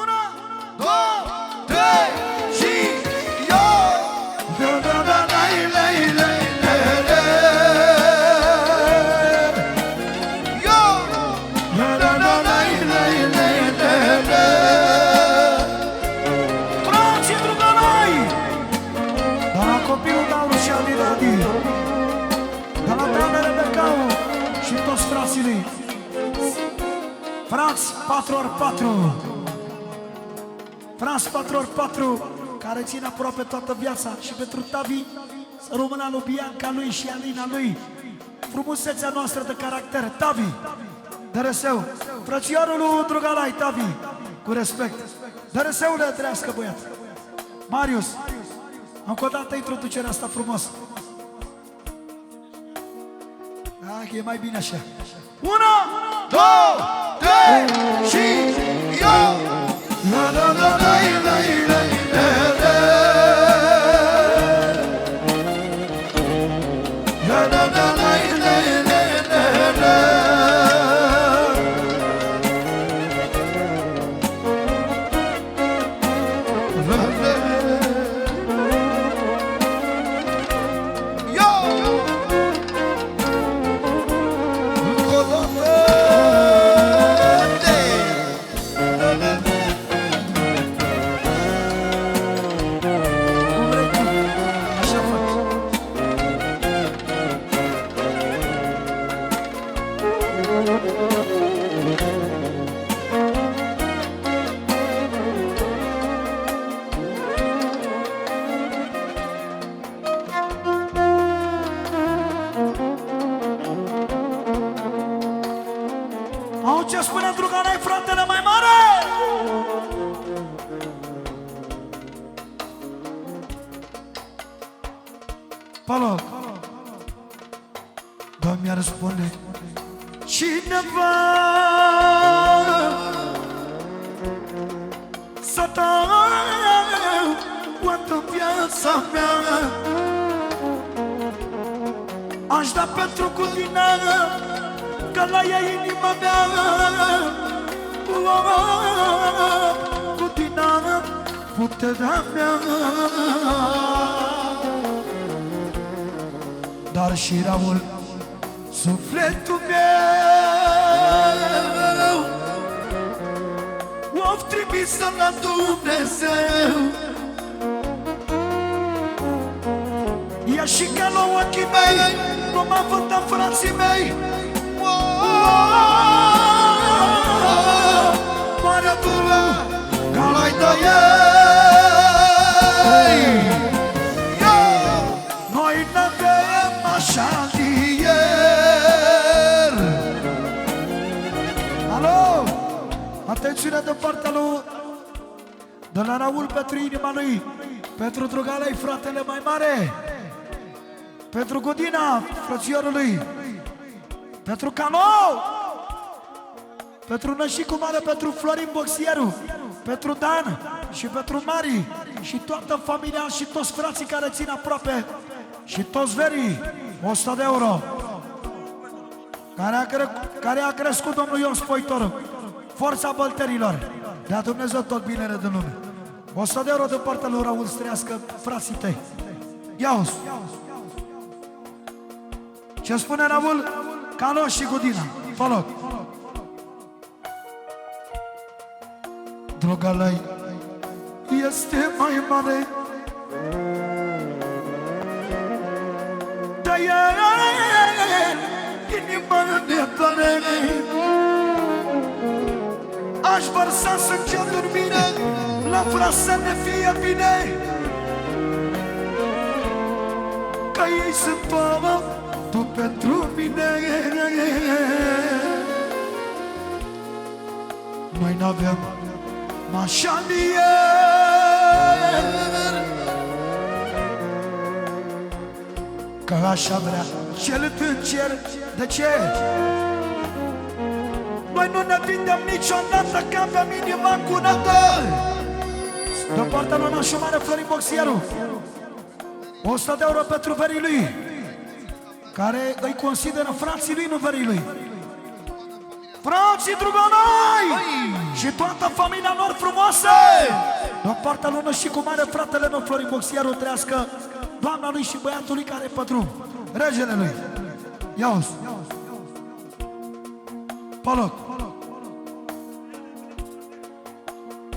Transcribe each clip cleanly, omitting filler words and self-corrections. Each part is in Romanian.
Una, două, trei și eu! Frații Drugănai! De la copilul Dauru și Ali Radi, de la Doamne Rebecau și toți frații lui. Frați 4x4, Frați 4x4, care țin aproape toată viața. Și pentru Tavi, să rămână lui Bianca lui și Alina lui, frumusețea noastră de caracter. Tavi, de răseu, frățiorul lui Drugalai, Tavi, cu respect. De răseule, trească băiat. Marius, încă o dată introducerea asta frumos. Da, că e mai bine așa. Una, două, trei și eu! La la la la la la la la la ce spune Druganai, fratele mai mare? Palo, Doamne mi-a răspunde cineva să dau toată viața mea, aș da pentru Cudina, că la ea inima mea, Cudina, puterea mea. Dar și Raul, sufletul meu, o-a trimis la Dumnezeu. Ea și ca la ochii mei, nu m-a văzut frații mei. Marea dură, ca la-i de ei. Noi n-avem așa de ieri. Alo? Atențiune de partea lui, de la Raul pentru inima lui, pentru Drugalai, fratele mai mare, pentru Godina, frățiorul lui, pentru Cano, pentru Nășicu Mare, pentru Florin Boxieru, pentru Dan și pentru Mari și toată familia și toți frații care țin aproape și toți verii, 100 de euro, care a crescut domnul Ion Spoitor, forța bălterilor, dea Dumnezeu tot binele din lume. 100 de euro de partea lui Raul, străiască frații tăi. Ia-o-s! Ce spune Raul? Cano și Gudina, fă loc. Drugalai este mai mare, de el inima ne doare. Aș vărsa sânge în mine, la vrea să ne fie bine, că ei sunt ouă, tu pentru mine. Noi n-avem mașanier, că așa vrea cel în cer. De ce? Noi nu ne vindem niciodată, că avem inima curată. De partea lui Nașu Mare, Florin Boxieru, 100 de euro pentru verii lui, care îi consideră frații lui, nu verii lui. Frații Druganai și toată familia lor frumoasă. În partea lună și cu mare fratele meu Florin Boxierul trăiască, doamna lui și băiatul lui care e pe drum, regele lui. Ia-uzi pe loc.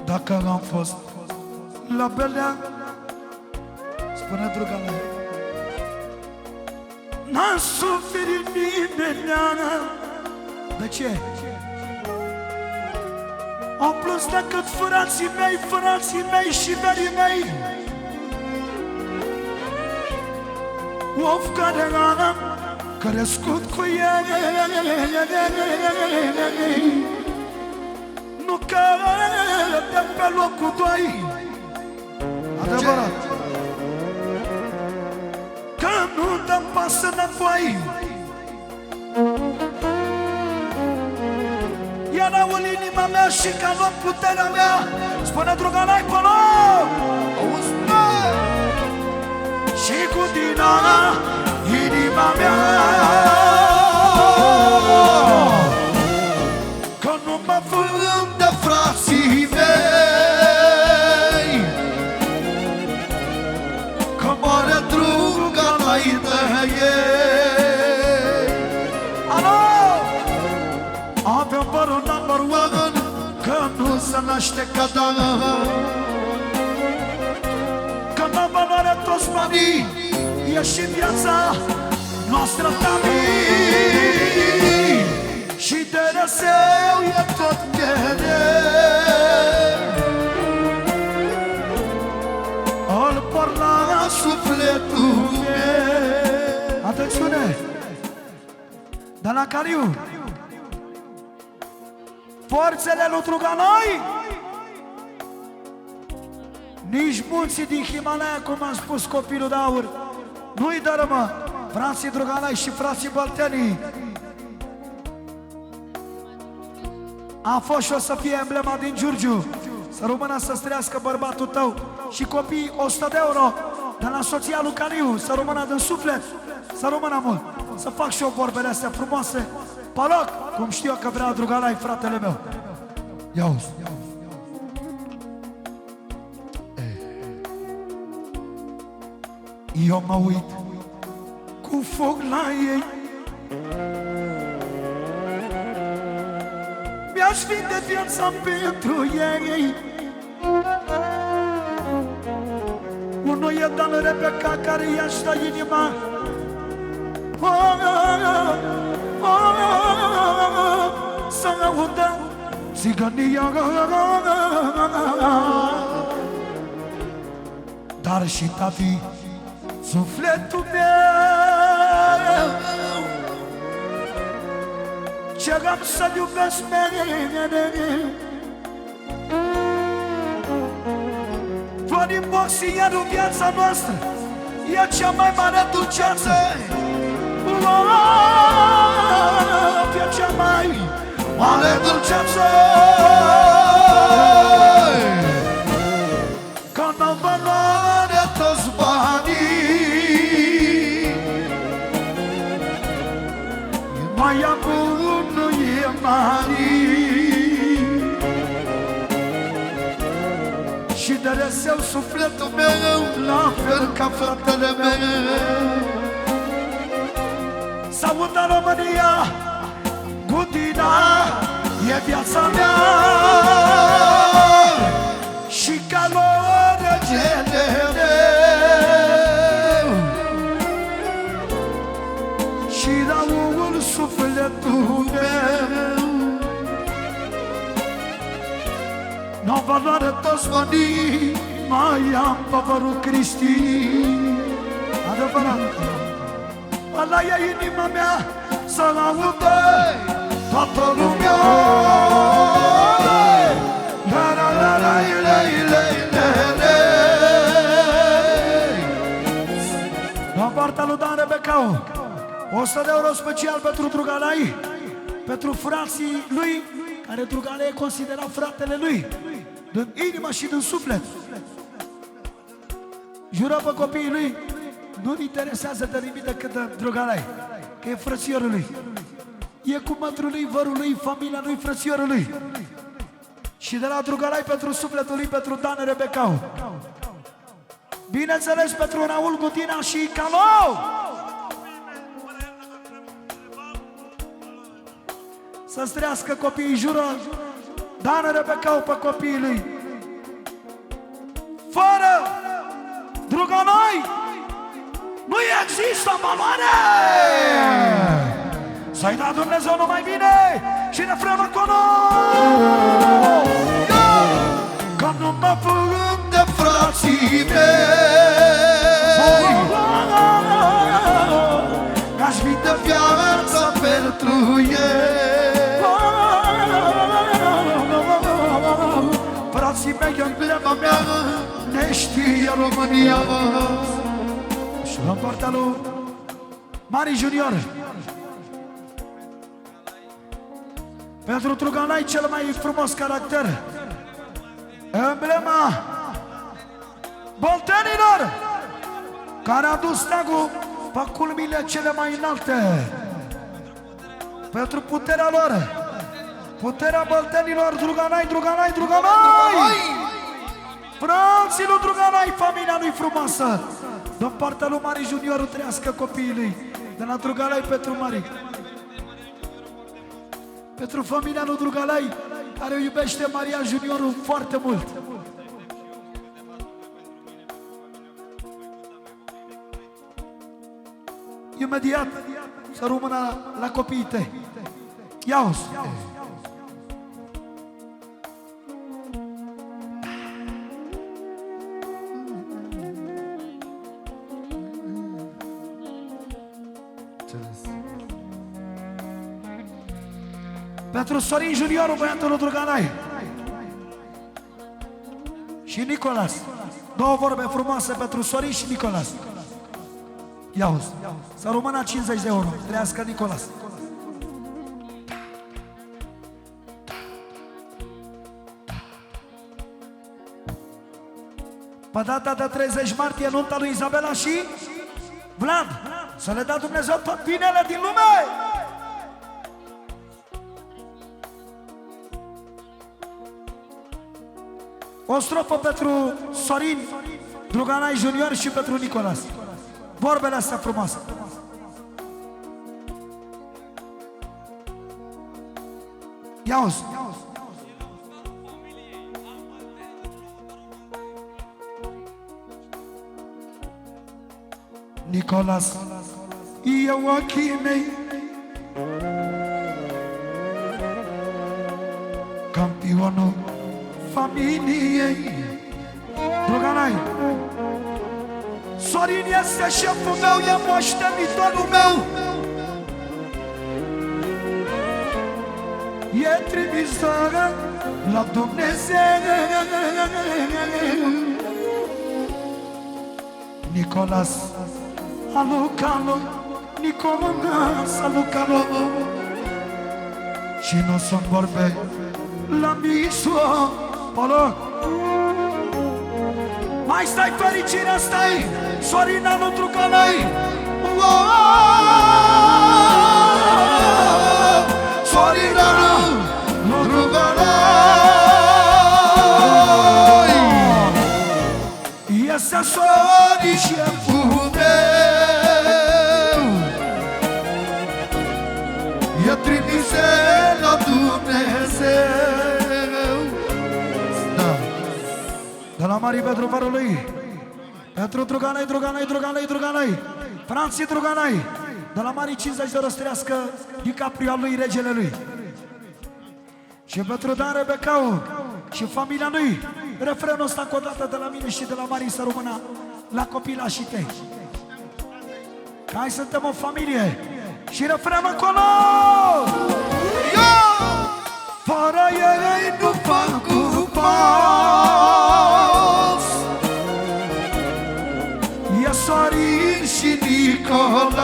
Dacă am fost la Belea, spune druga mea, n-am suferit nimeni. De ce? Au plus decât frații mei și verii mei. Of care am crescut cu ei, nu că de pe locul doi. Adevărat că nu dăm pas înapoi. Erau în inima mea și ca luăm puterea mea. Spune druga n-ai pe loc. Auzi, bă! Și cu Dina inima mea, că nu mă vând de frații mei, că moare druga înainte ei. Alo! Avem părul number one, că nu se naște cadavă, că n-am valoare toți banii, e și viața noastră tamii, și de răseu e tot pierde. Îl por la sufletul meu. Atențiune! De la Cariu, forțele lui Druganoi, nici munții din Himalaya, cum am spus copilul de aur, nu-i dărâmă. Frații Druganoi și frații Băltenii a fost și o să fie emblema din Giurgiu. Să rămână să-ți trăiască bărbatul tău și copiii 100 de euro de la soția lui Cariu, să rămână din suflet, să rămână mult. Să fac și eu vorbele astea frumoase pe loc, cum știu eu că vrea Druganoi, fratele meu. Ia-uzi. Eu mă uit cu foc la ei, mi-aș vinde viața pentru ei. Unul e Dan Rebecca, care i-aș da inima, să audă țigănia. Dar și tati, sufletul meu, ce-am să-l iubesc mereu. Florin Boxierul, viața noastră e cea mai mare dulceață, e cea mai mare dulceață, că n-au valoare toți banii, mai acum nu e mari, și de răseu sufletul meu, la fel ca fratele meu. S-audă România, Gudina e viața mea, și ca lor regele meu, și Raul sufletul meu. N-au valoare toți banii, mai am păvărul Cristi. Adevărat, ăla e inima mea, să-l audă toată lumea. La partea lui Dan Rebecau, 100 de euro special pentru Druganoi, pentru frații lui, care Druganoi considera fratele lui, din inimă și din suflet. Jură pe copiii lui, nu-l interesează de nimic decât de Druganoi, că e frățiorul lui. E cu mătrul lui, vărul lui, familia lui, frățiorul lui. Și de la Drugalai pentru sufletul lui, pentru Dan Rebecau. Bineînțeles pentru Raul Gudina și Calou. Să-ți trească copiii, jură Dan Rebecau pe copiii lui. Fără Drugalai nu există valoare. Să-i da Dumnezeu numai bine și refrenul acolo. Că nu mă plâng de frații mei, că-aș vinde viața pentru ei. Frații mei, emblema mea, ne știe România. Și în partea lui Mari Junior, pentru Drugalai cel mai frumos caracter, emblema boltenilor, care a dus steagul pe culmile cele mai înalte. Pentru puterea lor, puterea boltenilor, Drugalai, Drugalai, Drugalai! Frații lui Drugalai, familia lui frumoasă. Din partea lui Mari Junior, trăiască copiii lui. De la Drugalai pentru Mari. Pentru familia lui Drugalai, care o iubește Maria Juniorul foarte mult. Imediat să rămână la copiii tăi. Ia-o-ți! Pentru Sorin Juniorul, băiatul lui Drugalai și Nicolas. Două vorbe frumoase pentru Sorin și Nicolas. Ia-uzi, să rămână 50 de euro. Trăiască Nicolas. Pe data de 30 martie, nunta lui Izabela și Vlad. Să le dea Dumnezeu tot binele din lume! O strofă pentru Sorin Drugalai Junior și pentru Nicolas. Vorbele astea frumoase. Ia-uzi! Nicolas, eu ochii mei, campionul familiei. Drugalai, Sorin este șeful meu, e moștenitorul meu, e trimis la Dumnezeu. Nicolas, alucalo, Nicolas, alucalo. Și nu sunt vorbe la miso, polo. Mai stai fericirea, stai, Sorina lui Drugalai. Sorina lui Drugalai. Este Sorin șeful meu, e trimise la Dumnezeu. Da. De la Mari pentru părul lui, pentru Drugalai, Drugalai, Drugalai, Drugalai, Franții Drugalai. De la Mari 50 de răstrească DiCaprio al lui, regele lui. Și pentru Dan Rebecau și familia lui, refrenul ăsta încă o dată de la mine și de la Mari să rămână la copilașii tăi. Că hai, suntem o familie. Și refrenul acolo! Fără ei nu fac cu pas. E Sorin și Nicolas.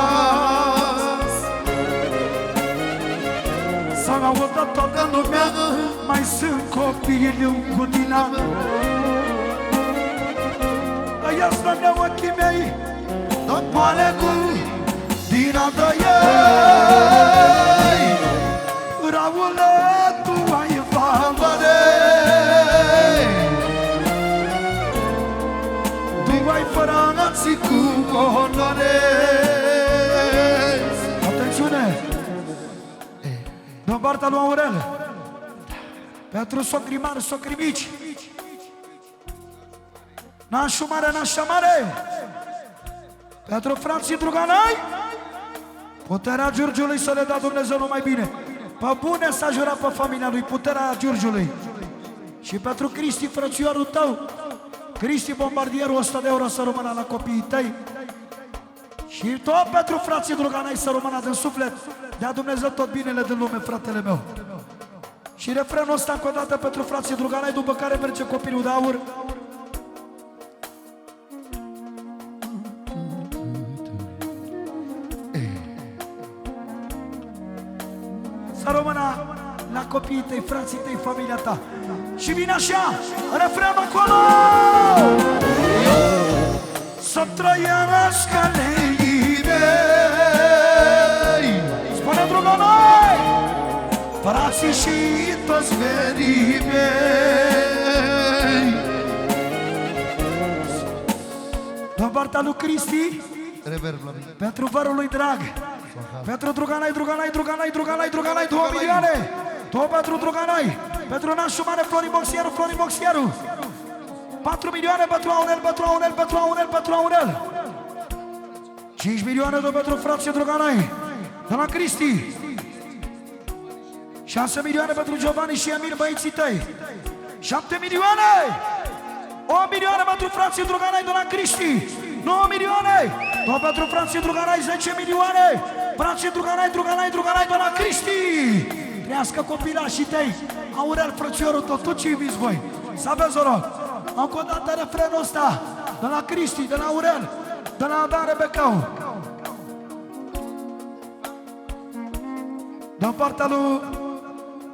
S-a auzit toată lumea, mai sunt copiii lui Gudina. Ia-ți la ochii mei, tot moale cu Dina de ei. Raule, tu ai valoare. partea lui Aurel. Pentru socrii mari, socrii mici. Nașul mare, nașa mare. Pentru frații Druganai. Puterea Giurgiului să le dea Dumnezeu numai bine. Pe bune s-a jurat pe familia lui, puterea Giurgiului. Și pentru Cristi, frățiorul tău, Cristi Bombardierul, 100 de euro să rămână la copiii tăi. Și tot pentru frații Druganai să rămână din suflet. Dea Dumnezeu tot binele din lume, fratele meu. Și refrenul ăsta încă o dată pentru frații Druganai, după care merge copilul de aur. Să rămână la copiii tăi, frații tăi, familia ta. Și vine așa, refrenul acolo! Să trăiască leii mei. Spune Druganai! Frații și toți verii mei. Din partea lui Cristi, pentru vărul lui Drag, pentru Druganai, 2 milioane. Tot pentru Druganai, pentru nașul mare Florin Boxieru. 4 milioane pentru Aurel. 5 milioane pentru frații Druganai, de la Cristi. 6 milioane pentru Giovanni și Emil, băieții tăi. 7 milioane. 8 milioane pentru frații Druganai, de la Cristi. 9 milioane. Tot pentru frații Druganai, 10 milioane. Frații Druganai, de la Cristi. Trească copilașii tăi. Aurel, frățiorul tău, tu ce iubiți voi? Să aveți noroc. Încă o dată refrenul ăsta, de la Cristi, de la Aurel, de la Adan Rebecau. Din partea lui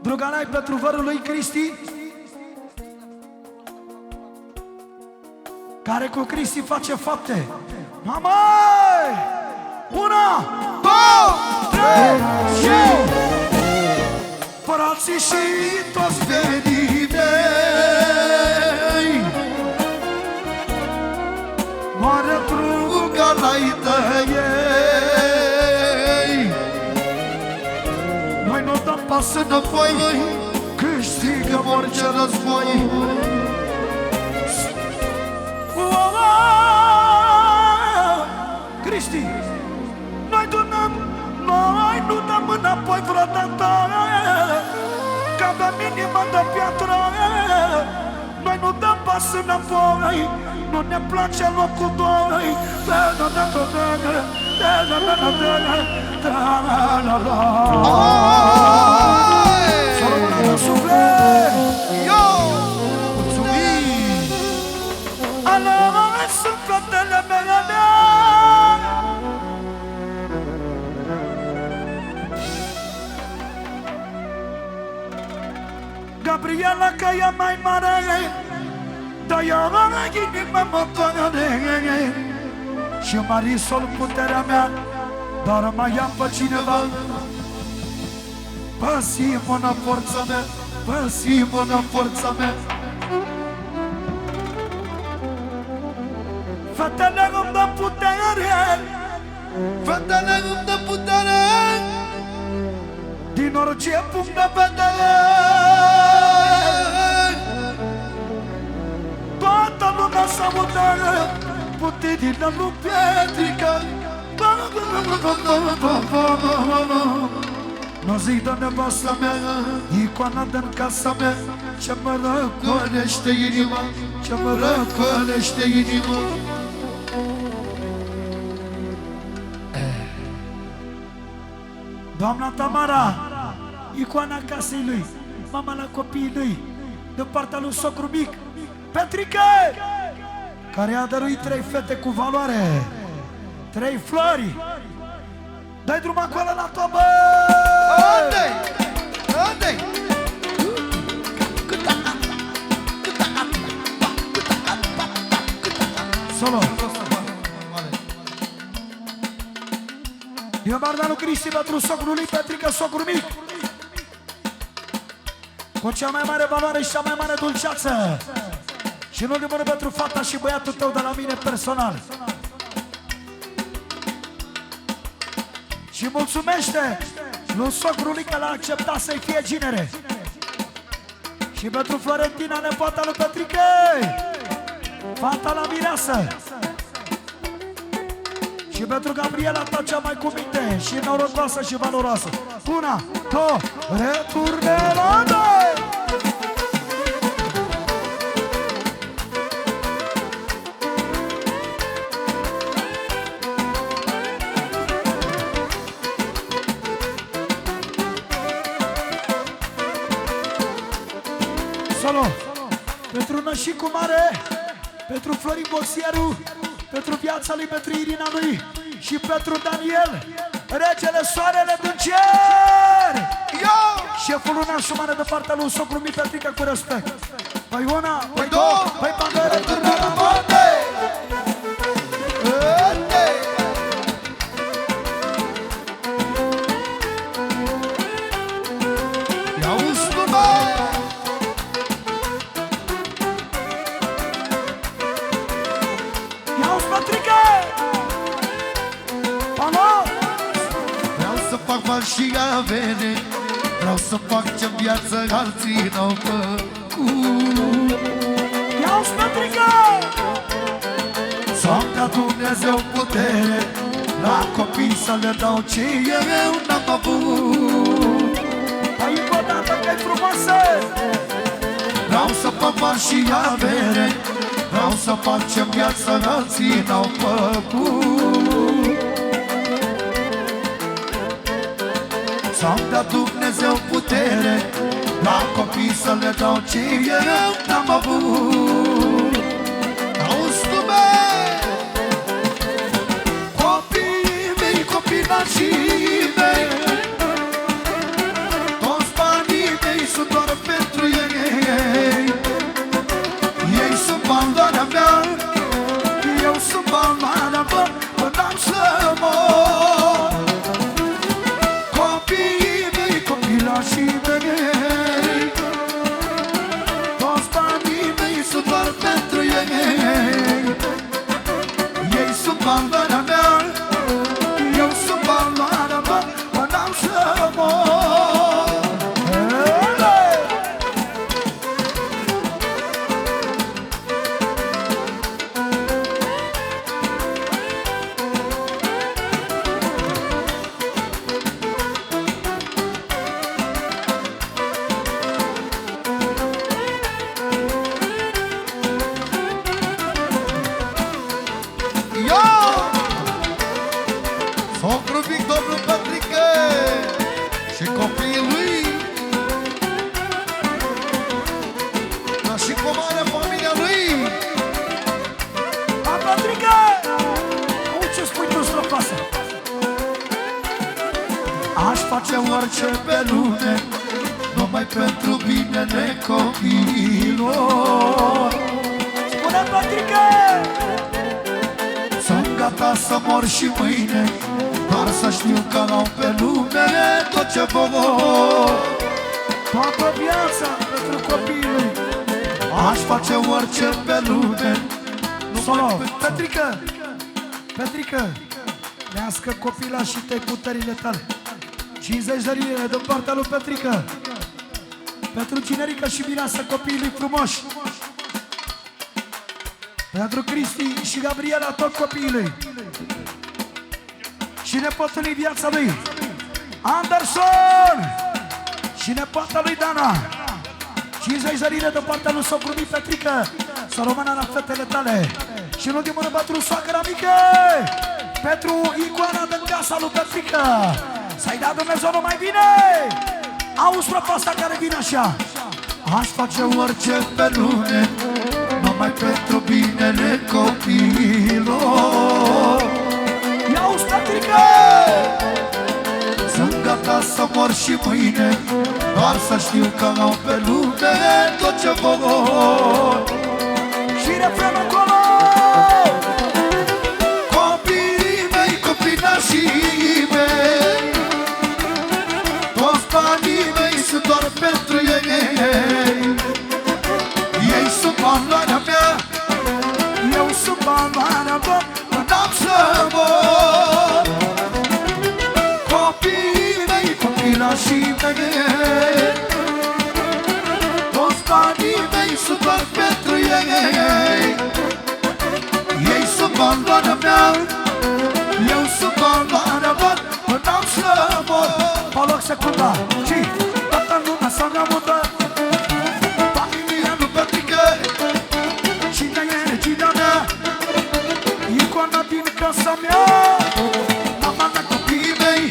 Druganai pentru vărul lui Cristi, care cu Cristi face fapte. Mamai! 1, 2, 3, și frații și toți verii mei. Moare Druganai tăiei. Noi nu dăm pas înapoi, câștigăm orice război. Cristi, noi nu dăm înapoi vreodată, că avem inima de piatră. Noi nu dăm pas înapoi, nu ne place locul doi. Să rămână de suflet. Mulțumim. Alăi sufletele mele. Gabriela, că e mai mare, dar eu inima mă păgăne. Și Marisol, puterea mea, dar mai am pe cineva. Păsim-o-nă forța mea, păsim-o-nă forța mea. Fetele îmi dă putere, fetele îmi dă putere, din orice punct de vedere. Toată lumea s-a mutat, puterea lui Petrica. Nu zic de nevasta mea, icoana din casa mea, ce mă răcolește inima, ce mă răcolește inima. Doamna Tamara, icoana casei lui, mama la copiii lui, de partea lui socru mic, Petrica, care a dăruit 3 fete cu valoare, 3 flori. Dai drum acolo la tobă! Unde-i? Unde-i? Solo! Eu m-ar da lui Cristi pentru socrul lui Petrica, socru mic, cu cea mai mare valoare și cea mai mare dulceață. Și în ultimul rând pentru fata și băiatul tău de la mine personal. Și mulțumește Lui socrulică l-a acceptat să-i fie ginere. Și pentru Florentina, nepoata lui Petrică, fata la mireasă. Și pentru Gabriela, ta cea mai cu minte și norocoasă și valoroasă. Una, două, returne la noi! Solo, pentru Nășicu Mare, pentru Florin Boxieru, pentru viața lui, pentru Irina lui și pentru Daniel, regele Soarele din cer! Șeful lui Nașu Mare de partea lui socru mi Petrică cu respect. Păi una, păi două, păi pandere, târnă la moarte! Și avere, vreau să fac ce-n viață alții n-au făcut. Ia-o-ți, Petrică! Să-mi dea Dumnezeu putere, la copii să le dau ce eu n-am avut. Hai încă o dată că-i frumoasă! Vreau să fac bani și avere, vreau să fac ce-n viață alții n-au făcut. Să-mi dea Dumnezeu putere, la copii să le dau ce eu n-am avut. Auzi tu, copiii mei, copilașii mei, toți banii mei sunt doar pentru ei. Ei sunt valoarea mea, eu sunt valoarea mea, până am să mor. Și mei, toți banii mei sunt doar pentru ei. Ei sunt valoarea mea, eu sunt valoarea mea, până am să mor. Orice pe lume, numai pentru binele copiilor. Spune, Petrică! Sunt gata să mor și mâine, doar să știu că au pe lume tot ce vor. Toată viața pentru copiii. Aș face orice pe lume. Solo, Petrică! Petrică! Lească copila și te cu tările tale. 50 de lire din partea lui Petrică. Pentru Cinerica și mireasă, copiii frumoși. Pentru Cristi și Gabriela, tot copiii. Și nepotul lui, viața lui Anderson. Și nepoata lui Dana. 50 de lire din partea lui socru mi Petrică. Să rămână la fetele tale. Și în ultimul rând pentru soacra mică, pentru icoana din casa lui Petrică. Să-i dea Dumnezeu numai bine! Auzi strofa asta care vine așa. Aș face orice pe lume, numai pentru binele copiilor. Ia-uzi, Petrică! Sunt gata să mor și mâine, doar să știu că au pe lume tot ce vor. Și refrenul acolo! Copiii mei, copilașii mei, toți banii mei sunt doar pentru ei. Ei sunt valoarea mea, eu sunt valoarea mea, până am să mor. Copiii mei, copilașii copilașii mei. Toți banii mei sunt doar pentru ei. Ei sunt valoarea mea, eu sunt valoarea lor, până am să mor. Mă loc secunda și toată lumea s-a gamută. Familia lui Petrică, Cine e regina mea? Icoana din casa mea. mama mea, copiii mei,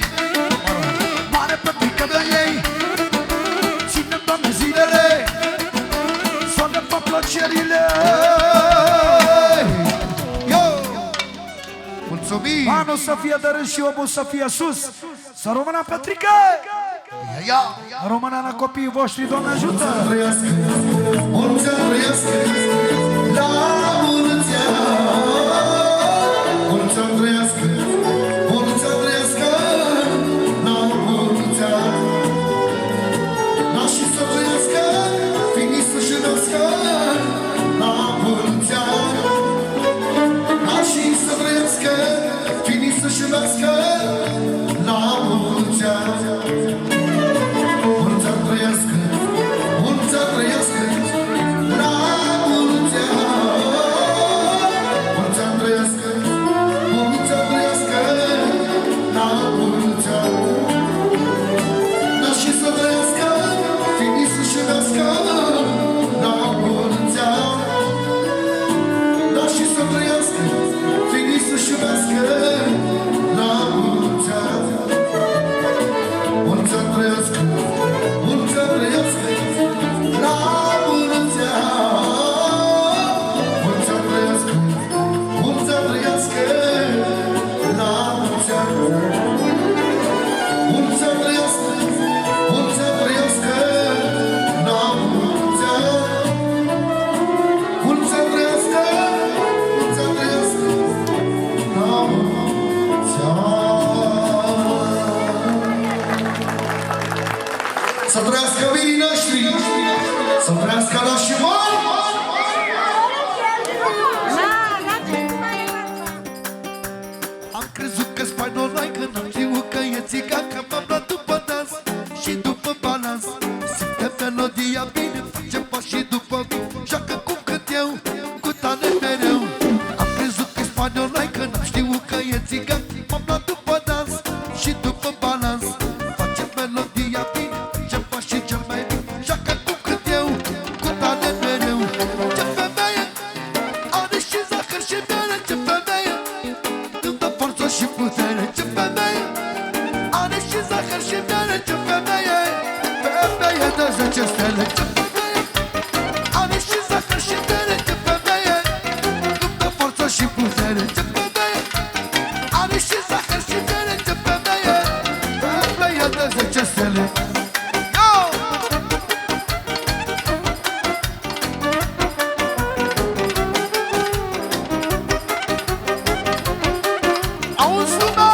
mare Petrică de ei. Ține, Doamne, Zilele, să ne fac plăcerile. yo! Mulțumim! Anul să fie de râs și omul să fie sus. Să rămână Petrică. Ia! Rămână la copiii voștri, Doamne ajută. Trăiască, mulți ani trăiască, la mulți ani. Mulți ani trăiască, mulți ani trăiască, la mulți ani. Nașii să trăiască, finii să-și nască, la mulți ani. Nașii să trăiască, finii să-și nască, la mulți ani. Mulți ani trăiască, mulți ani trăiască, la mulți ani. Mulți ani trăiască, mulți ani trăiască, la mulți ani. Nașii să trăiască, finii să-și nască, la mulți ani. Nașii să trăiască, finii să-și nască, la mulți ani. Mulți ani trăiască, mulți ani trăiască, la mulți ani. Mulți ani trăiască, mulți ani trăiască, la mulți ani. Mulți ani trăiască, mulți ani trăiască, la mulți ani. Mulți ani trăiască, mulți ani trăiască, la mulți ani. Să trăiască vinii noștri, să trăiască nașii mari. Am crezut că spaniolai când am știut că e țigan, că m-am luat după dans și după balans. Simte melodia bine, face pași după mine, joacă cum cânt eu, cu talent mereu. Am crezut că spaniolai când am știut că e țigan, m-am luat după dans și după balans. Face melodia bine, face pași cel mai bine, joacă cum cânt eu, cu talent mereu. Ce femeie, are și zahăr și miere, ce femeie, îmi dă forță și putere. Ce femeie, are și zahăr și miere, ce femeie, femeie de 10 stele. Ce femeie, are și zahăr și miere, ce femeie, îmi dă forță și putere. Ce femeie, are și zahăr și miere, ce femeie, femeie de 10 stele. Yo! Auzi lumea!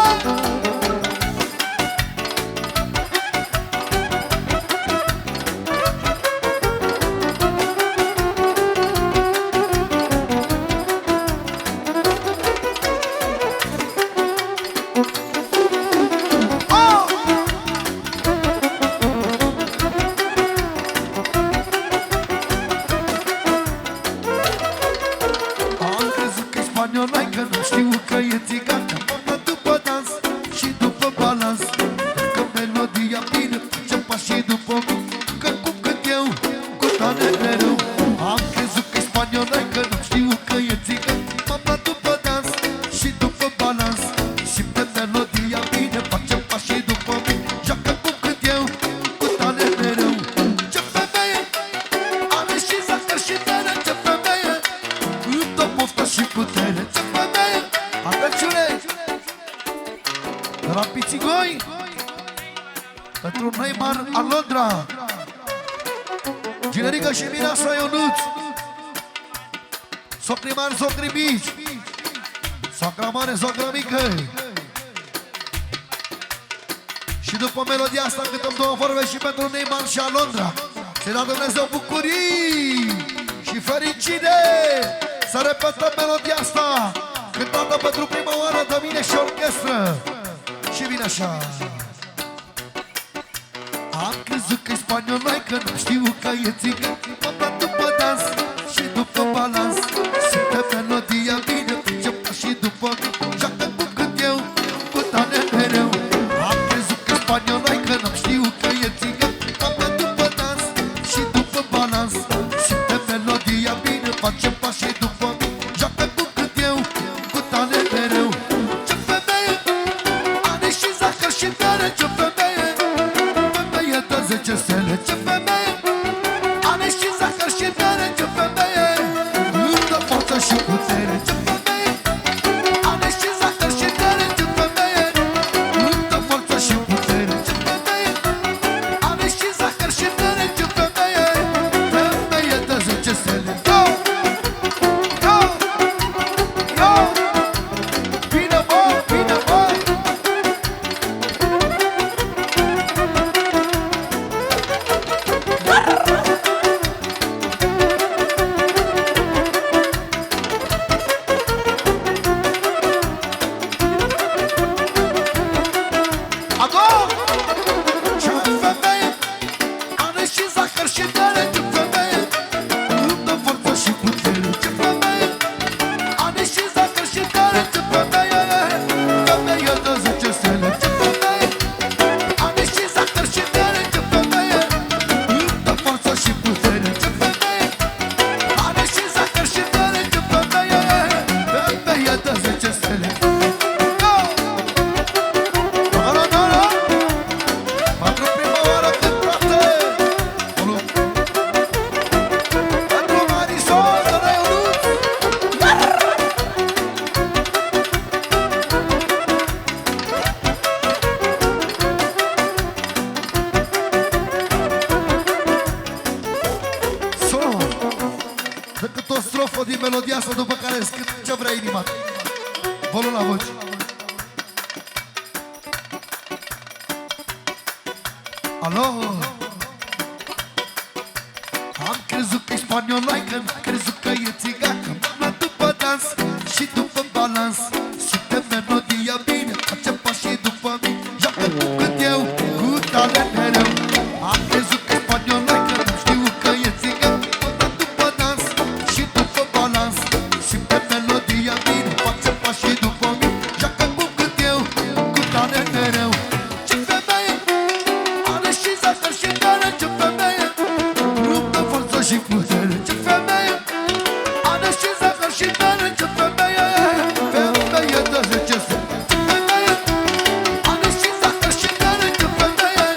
Oh! Am crezut că-i spaniolai, că nu știu că e țigan, că m-am luat după dans și după balans. Că melodia bine, face pași după mine, că cum cânt eu, cu talent mereu. Am crezut că-i spaniolai, că nu știu că e țigan, m-am luat după dans și după balans. Simte melodia bine, face pași după mine, joacă cum cânt eu, cu talent mereu. Ce femeie, are și zahăr și miere, ce femeie, îmi dă poftă și putere. Ce femeie, atențiune, de la Pițigoi, pentru Neymar Alondra, Ginerică și Mireasa Ionuț, socri mari, socri mici, soacra mare, soacra mică. Și după melodia asta cântăm două vorbe și pentru Neymar și Alondra. Să-i dea Dumnezeu bucurii și fericire. Să repetăm melodia asta, cântată pentru prima oară de mine și orchestră. Și vine așa. Am crezut că-i spaniolai, că nu știu că e țigan. M-am luat după dans și după balans. Simte melodia bine, ce și după joacă cu cât eu, cu tale mereu. Am crezut că-i spaniolai, că nu știu că e țigan. M-am luat după dans și după balans. Simte melodia bine, face pași după joacă cu cât eu, cu tale mereu. Ce femeie, are și zahăr și bere. Ce femeie, femeie de 10 stele. Ce femeie, are și zahăr și bere. Ce femeie, îmi dă forță și putere. Ce femeie, are și zahăr și bere. Ce femeie, îmi dă forță și putere. Ce femeie, are și zahăr și bere. Ce femeie, femeie de 10 stele. Go! Go! Go! Bine, bă, bine, bă! Ago! Ce femeie, are și zahăr și bere. Ce femeie, îmi dă forță și putere. Ce femeie, are și zahăr și bere. Ce femeie, femeie de 10 stele. Ce femeie, are și zahăr și bere. Ce femeie, îmi dă forță și putere. Ce femeie, are și zahăr și bere. Ce femeie, femeie de 10 stele. Go! Pentru prima oară când frate pentru Marisol de la Ionuț. Solo decât o strofă din melodia asta, după care scânt ce vrea inima. Volum la voce. Alo? Am crezut că-i spaniolai, că n-am crezut că e țigan. Că m-am luat după dans și după balans. Simte melodia bine, face pași după mine. Joacă cu cât eu, cu talent mereu. Am crezut că-i spaniolai, că nu știu că e țigan. M-am luat după dans și după balans. Simte melodia bine, face pași după mine. Joacă cu cât eu, cu talent mereu. Ce femeie, are și zahăr și bere. Ce femeie, îmi dă forță și putere. Ce femeie, are și zahăr și bere. Ce femeie, femeie de 10 stele. Ce femeie, are și zahăr și bere. Ce femeie,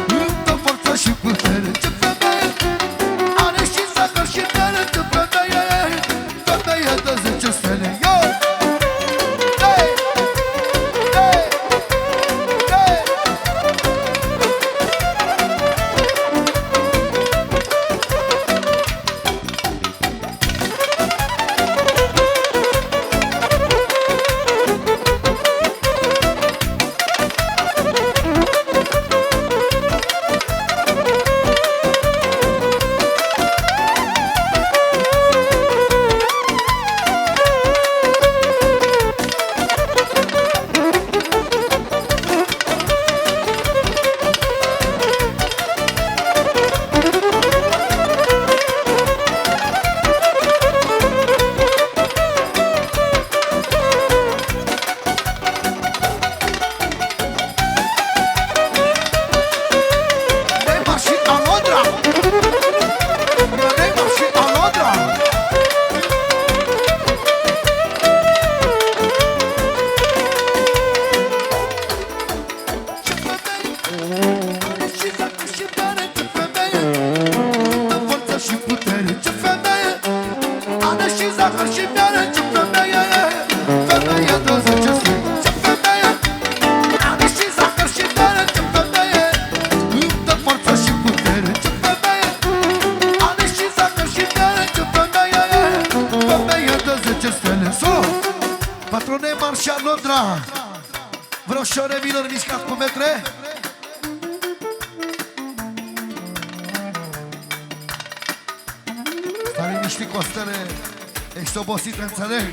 îmi dă forță și putere. Ce femeie, are și zahăr și bere. Ce femeie, femeie de 10 stele. Yo! Hey! Hey! Hey! Neymar și Alondra. Neymar și Alondra. Ce femeie, are și zahăr și bere. Ce femeie, dă forță și putere. Ce femeie, are și zahăr și bere. Ce femeie, femeie de 10 stele. Ce femeie, are și zahăr și bere. Ce femeie, îmi dă forță și putere. Ce femeie, are și zahăr și bere. Ce femeie, femeie de 10 stele. Solo! Patrone Marșa Londra. Vreau și o revină mișcat cu metre. Stai liniștit, Costele. Ești obosit, înțeleg.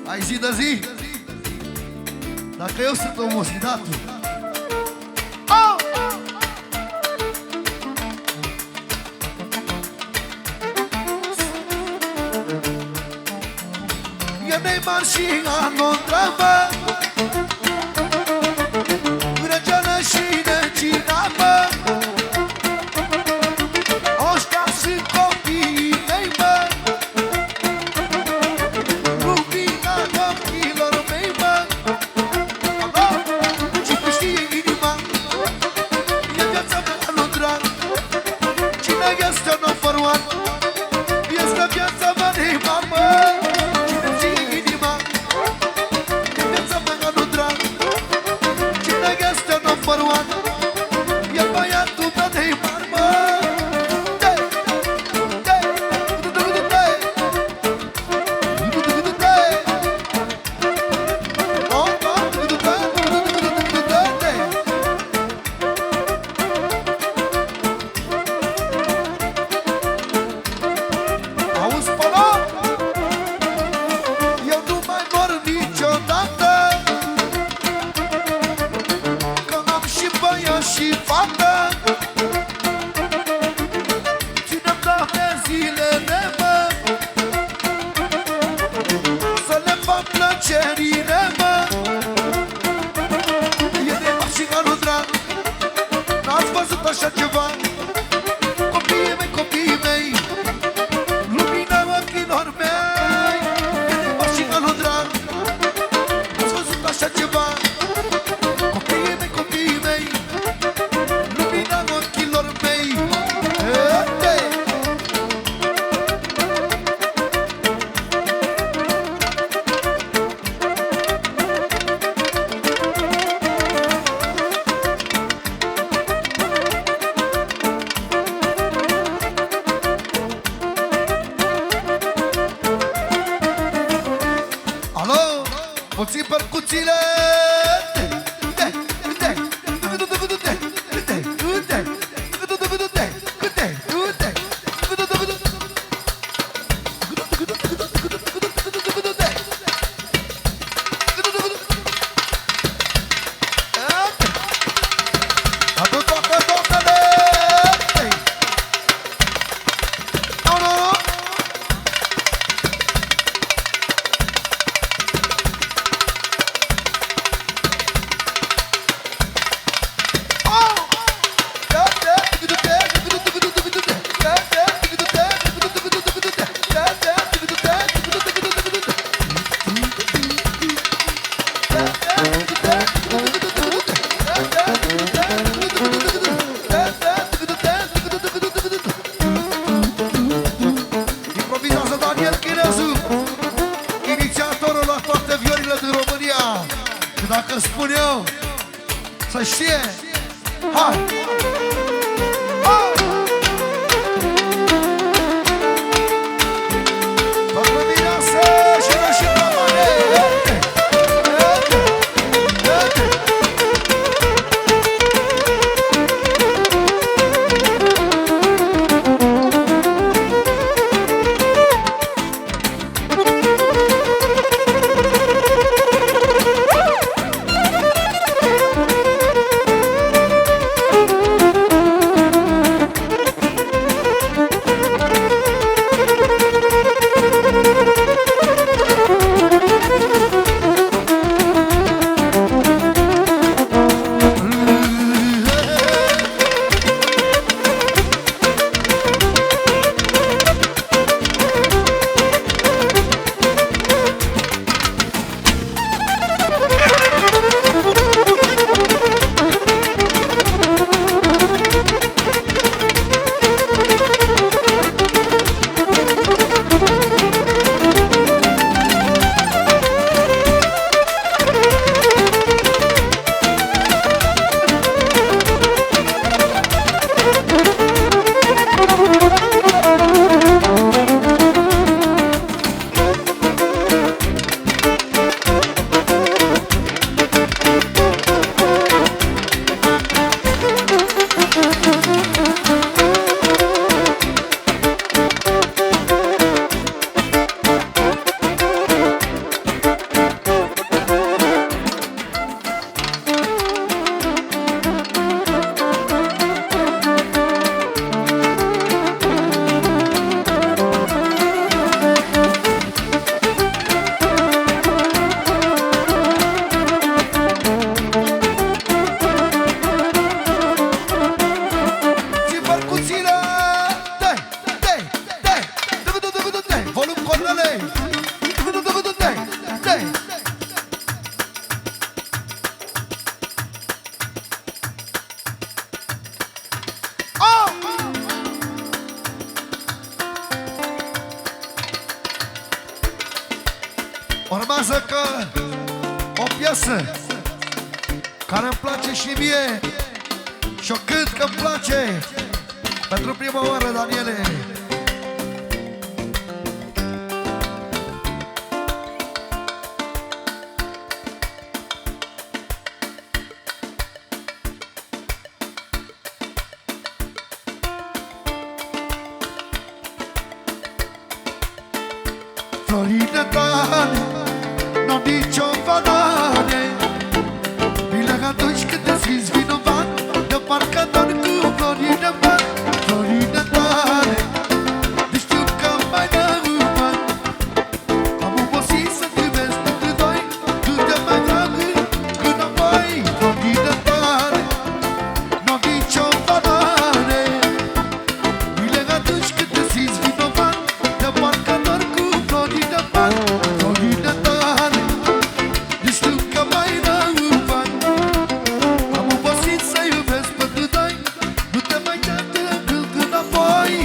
Ai zi de zi. Dacă eu sunt obosit, da tu. Oh! Neymar și Alondra, mă. Răgeană și Necina, mă. Ăștia sunt copiii mei, mă. Lumina ochilor mei, mă. Cine știe inima, e viața mea, Alondra. Cine este number one, este viața mea, Neymar, mă. Cine știe inima, e viața mea, Alondra. Cine este number one, e băiatul meu, Neymar, mă. Auzi, Polo? Eu nu mai mor niciodată, că am și băiat și fată. Ținem toate zilele, mă, să le fac plăcerile, mă. E Neymar și Alondra, n-ați văzut așa ceva? Copiii mei, copiii mei, lumina ochilor mei. E Neymar și Alondra, n-ați văzut așa ceva? Copiii mei, copiii mei, lumina ochilor mei. Alo, puțin percuțiile. Adu toate domnele. Alo. Improvizează Daniel Chinezu, inițiatorul la toate viorile din România. Că dacă spun eu, să știe. Hai! Hai! Vă lumineasă și noi și române! Urmează că o piesă care îmi place și mie și o cânt că îmi place pentru prima oară, Daniele. Florile tale n-au nicio valoare, bine atunci când te simți vinovat, de parcă doar cu florile mari. Florile tale, nu știu că mai rămân, am obosit să te vezi pentru doi, tu te mai drag înapoi. Florile tale n-au nicio valoare, bine atunci când te simți vinovat, de parcă doar cu florile mari. Florile tale, nu știu că mai rămân, am obosit să iubesc pentru doi, nu te mai ceartă încât înapoi.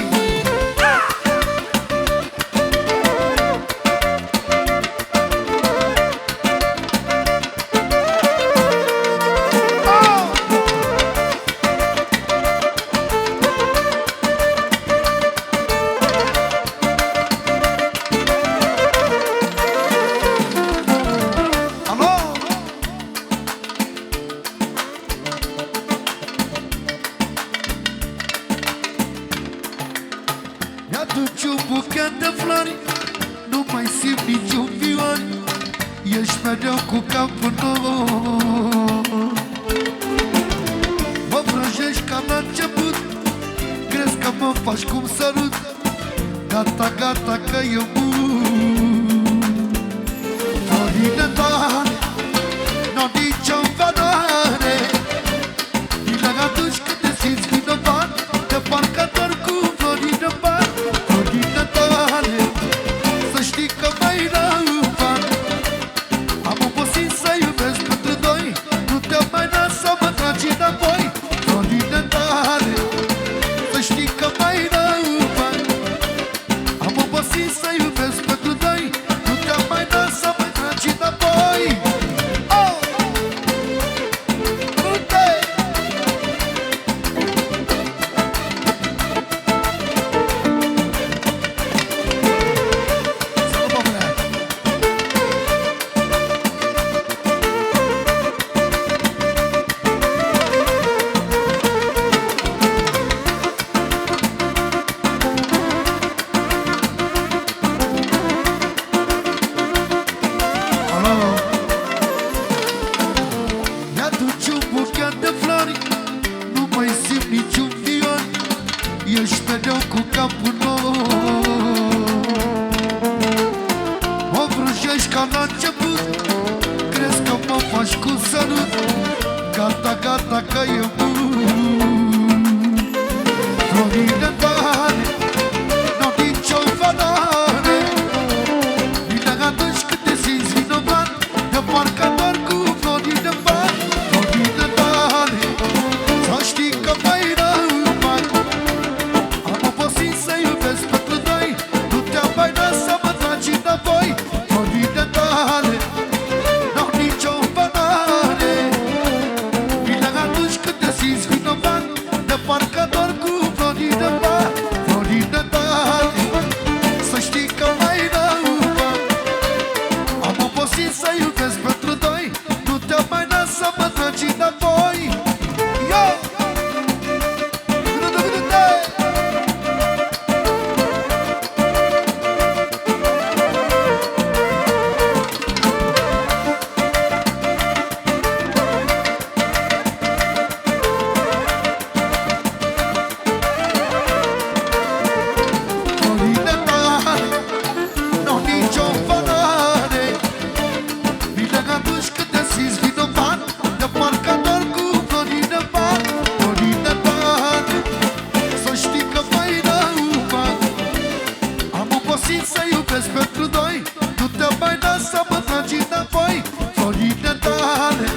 Alo! Mi-aduci un buchet de flori, nu mai simt niciun vior, ești mereu cu capul nou. Mă vrăjești ca la început, crezi că mă faci cum sărut, gata, gata că eu mut. Florile tale n-au nicio valoare, bine atunci când te simți vinovat, de parcă doar cu florile mari. Florile tale, să știi că mai rămân, am obosit să iubesc pentru doi, nu te mai las să mă tragi înapoi. Florile tale, să știi că mai rămân, am obosit să iubesc pentru doi, nu te mai las să mă tragi înapoi. Oh! Rute! Salut, băbâne! Alo! Mi-aduci un buchet de flori, nu mai simt niciun vior, ești mereu cu capul nou. Mă vrăjești ca la început, crezi că mă faci cu sărut, gata, gata că eu mut. Florile tale n-au nicio valoare, bine atunci când te simți vinovat, de parcă doar cu florile mari. Florile tale, să știi că mai rămân, am obosit să iubesc pentru doi, nu te mai las să mă tragi înapoi. Florile tale n-au nicio valoare, bine atunci când te simți vinovat, de parcă doar cu florile mari. Florile tale, să știi că mai rămân, am obosit să iubesc pentru doi, nu te mai las să mă tragi înapoi. Yo! Florile tale n-au nicio valoare, bine atunci când te simți vinovat, de parcă doar cu florile mari. Florile tale, să știi că mai rămân, am obosit să iubesc pentru doi, nu te mai las să mă tragi înapoi. Florile tale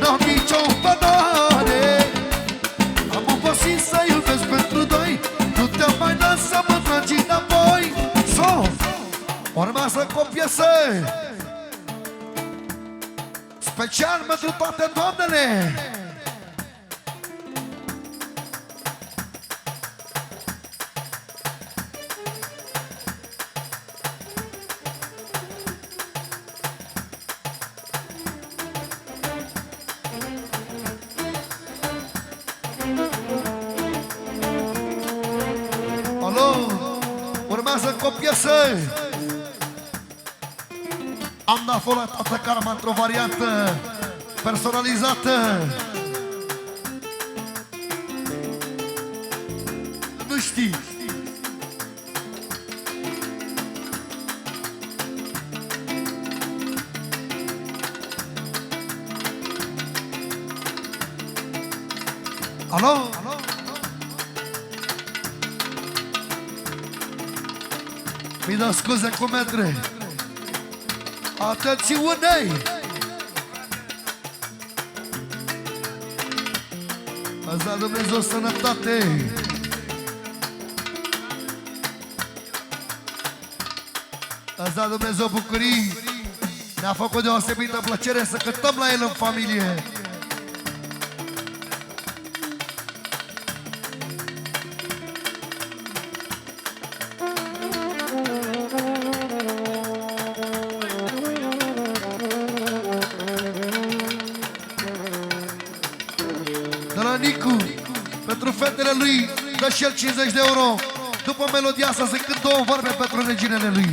n-au nicio valoare, am obosit să iubesc pentru doi, nu te mai las să mă tragi înapoi. So, urmează cu o piesă Special pentru toate doamnele. Alo, urmează cu o piesă. Am dat fola toată Karma într-o variantă personalizată. Nu știi. Alo? Mi dă scuze cu metre. Atențiune! Ați dat Dumnezeu sănătate! Ați dat Dumnezeu bucurii! Ne-a făcut deosebită plăcere să cântăm la el în familie! Nicu, pentru fetele lui, dă și el 50 de euro. După melodia asta se cânt două vorbe pentru reginele lui.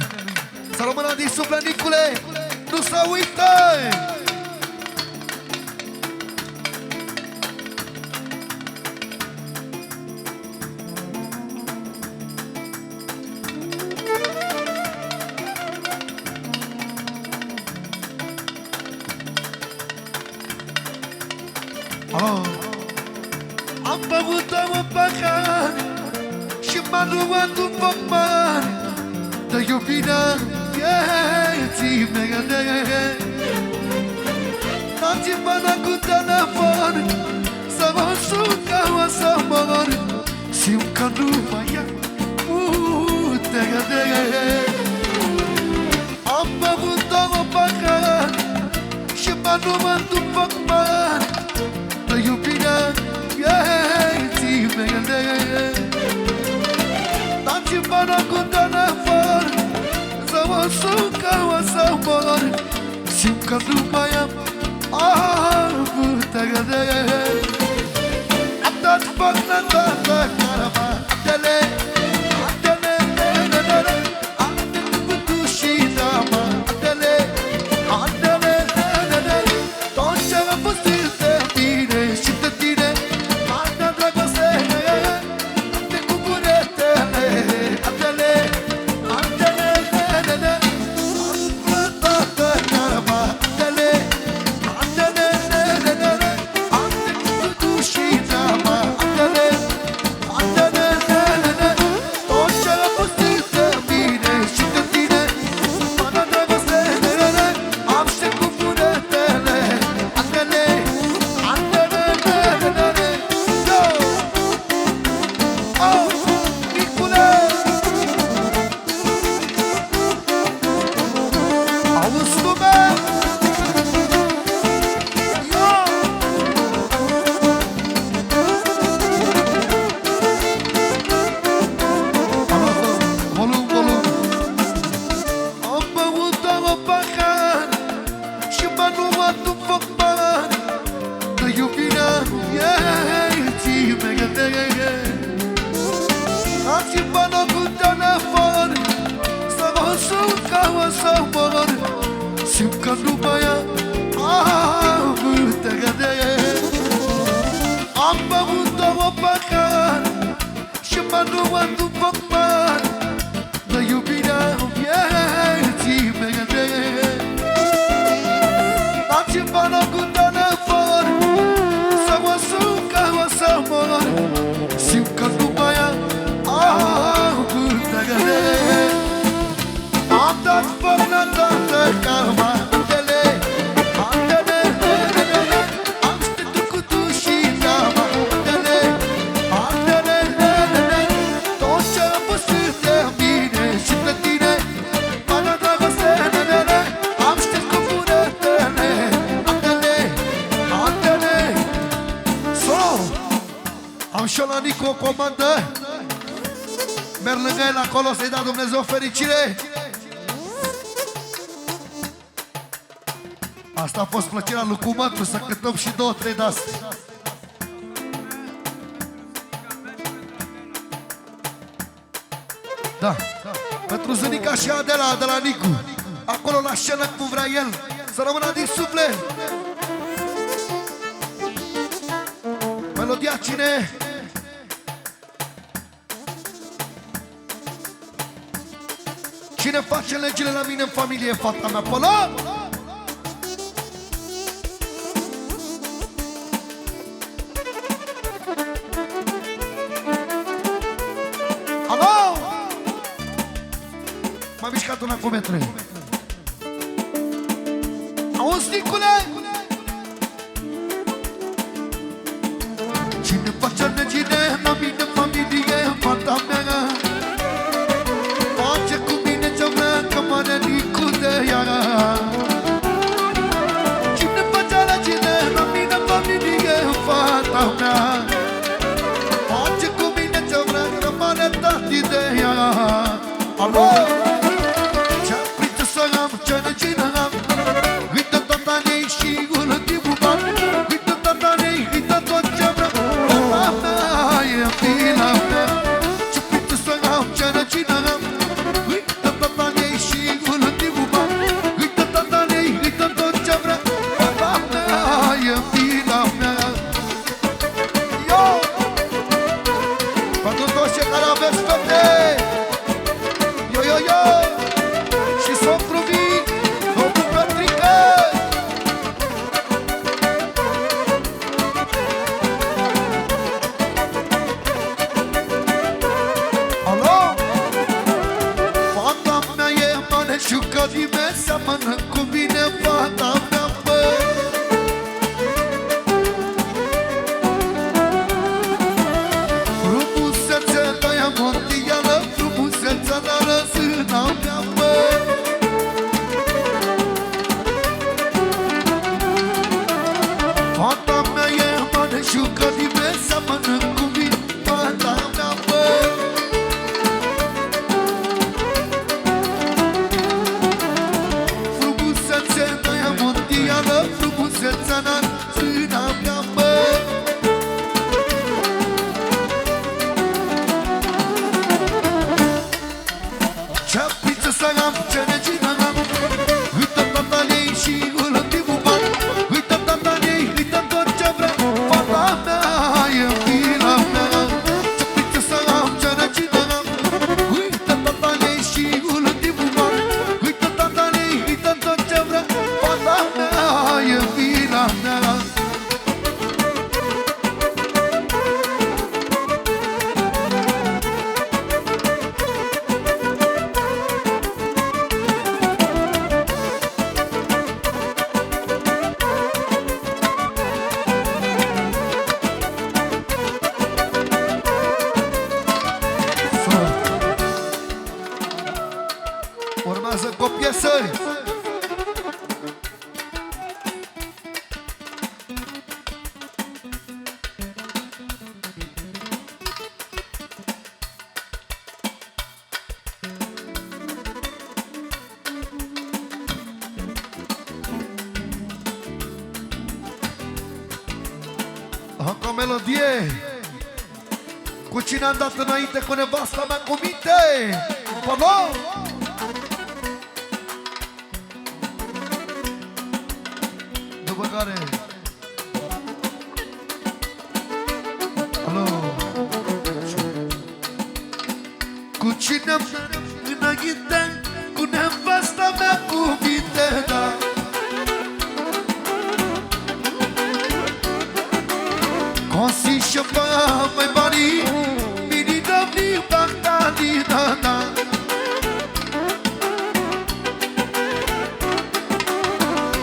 Să rămână din suflet, Nicule, nu să uită! Alo? Am băut un pahar și m-a luat un foc mare de iubirea vieții mele. N-am țipat cu telefon să mă sun ca o să mor. Simt că nu mai am putere. Am băut un pahar și m-a luat un foc mare de iubirea vieții mele. N-am țipat cu telefon să mă sun ca o să mor. Simt că nu mai am putere. Am dat foc la toată caravanele. Am trecut cu și damantele. Tot ce a fost de mine și de tine m-a dat dragoste. Am trecut buretele. Am toată caravanele. Am trecut cu și damantele. Tot ce a fost de mine și de tine m-a dat dragoste. Am trecut buretele. Simt că nu mai am putere. Am băut două pahar și m-a luat un foc mare de iubirea vieții mele. N-am țipat cu telefon să mă sun ca o să mor. Simt că nu mai am putere. Am dat foc la toată caravanele. Am trecut cu și damantele. Tot ce a fost de mine și de tine o comandă. Merg lângă el acolo să-i dea Dumnezeu fericire. Asta a fost plăcerea lui Cumătru, să cântăm și 2-3 de-astea. Da, pentru Zânica și Adela de la Nicu. Acolo la scenă cum vrea el. Să rămână din suflet. Melodia cine? Cine face legile la mine în familie, fata mea? Pălă! Alo! M-a mișcat una cu metru. Auzi, Nicule? Cine face legile la mine în familie, fata mea? Face cu mine ce vrea, că mare Nicu de iară. Cine face legile la mine în familie, fata mea? Face cu mine ce vrea, că mare tati de iară. Alo! Ce-am prință să am, ce legile am? Uită tata nei și ultimul ban. Uită tata nei, uită tot ce vrea. Fata mea e fila mea. Ce prință să am, ce legile am? Uită tata nei și ultimul ban. Uită tata nei, uită tot ce vrea. Fata mea e fila mea. Yo! Pentru toți cei care aveți fete. Yo, yo, yo! Și socru vin, domnul Petrică! Alo? Fata mea e maneșucă din mea, seamănă cu mine fata mea, bă. Frumusețea ta-ia mondială, frumusețea ta răzâna mea, bă. Fata mea e maneșucă din mea, seamănă cu mine fata mea, bă. Frumusețea ta-ia mondială, frumusețea ta răzâna mea, bă. Ce pizza să am, ce regină am. Uită tata ei și ultimul ban. Uită tata ei, uită tot ce vrea. Fata mea e fila mea. Ce pizza să am, ce regină am. Uită tata ei și ultimul ban. Uită tata ei, uită tot ce vrea. Fata mea e fila mea. Urmează cu o piesă. Încă o melodie. Cu cine am dat înainte, cu nevasta mea, cu minte. Polo! După care alo. Cu cine am dat înainte, cu nevasta mea, cu minte, da. Consi și pa mai bani, mini dăvni bactani, da, da.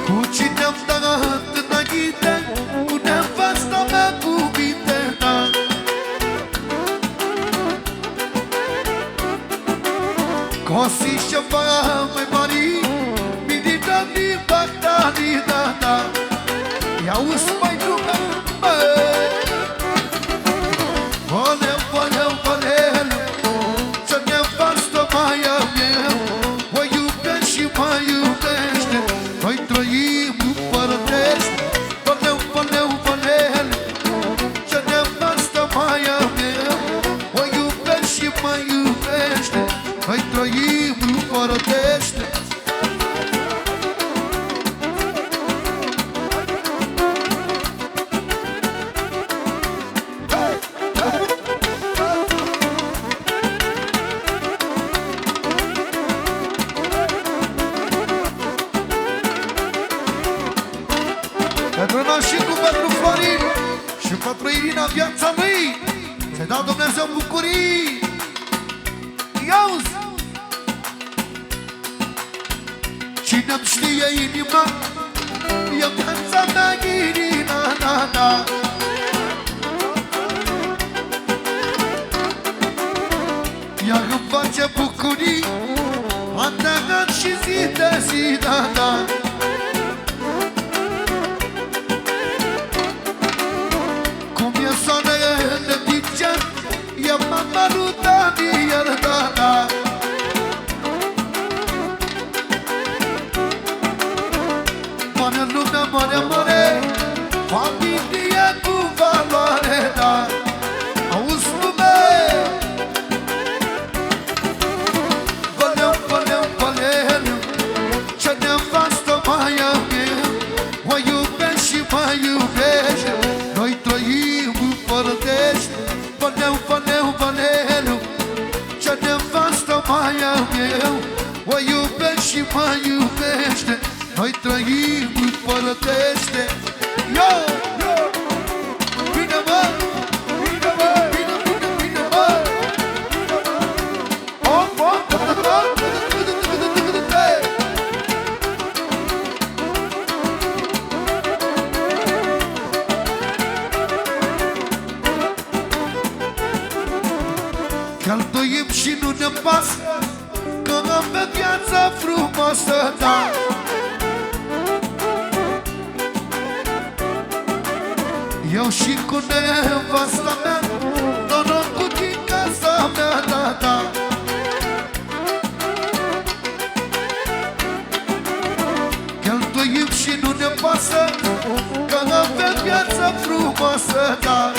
Cu cine am dat înainte, cu nevasta mea, cu minte, da. Consi și pa mai bani, mini dăvni bactani, da, da. Ia-uzi mai lumea, măi. trăim împărătește. Pentru Nașicu, pentru Florin și pentru Irina, viața lui, să-i dau Dumnezeu bucurii. Iauzi! Cine-mi știe inima, e viața mea, Irina, na, na. Ea îmi face bucurii, an de an și zi de zi, da, da. Soarele din cer, e mama lui Daniel, da, da. Mare lumea, mare, mare, familie cu valoare, da. Auzi lume, valeu, valeu, valeu, ce nevastă mai am eu, mă iubești și mă iubești. Noi trăim împărătești, valeu, valeu, valeu, ce nevastă mai am eu, mă iubești și mă iubește. Noi trăim împărătește. Yo! Bine, mă! Bine, mă! Bine, bine, bine, mă! Op, op, op, op, op. Călduim și nu ne pasă, că avem viața frumoasă, da. Eu și cu nevasta mea, norocul din casa mea, da, da. Călduim și nu ne pasă, că avem viața frumoasă, da.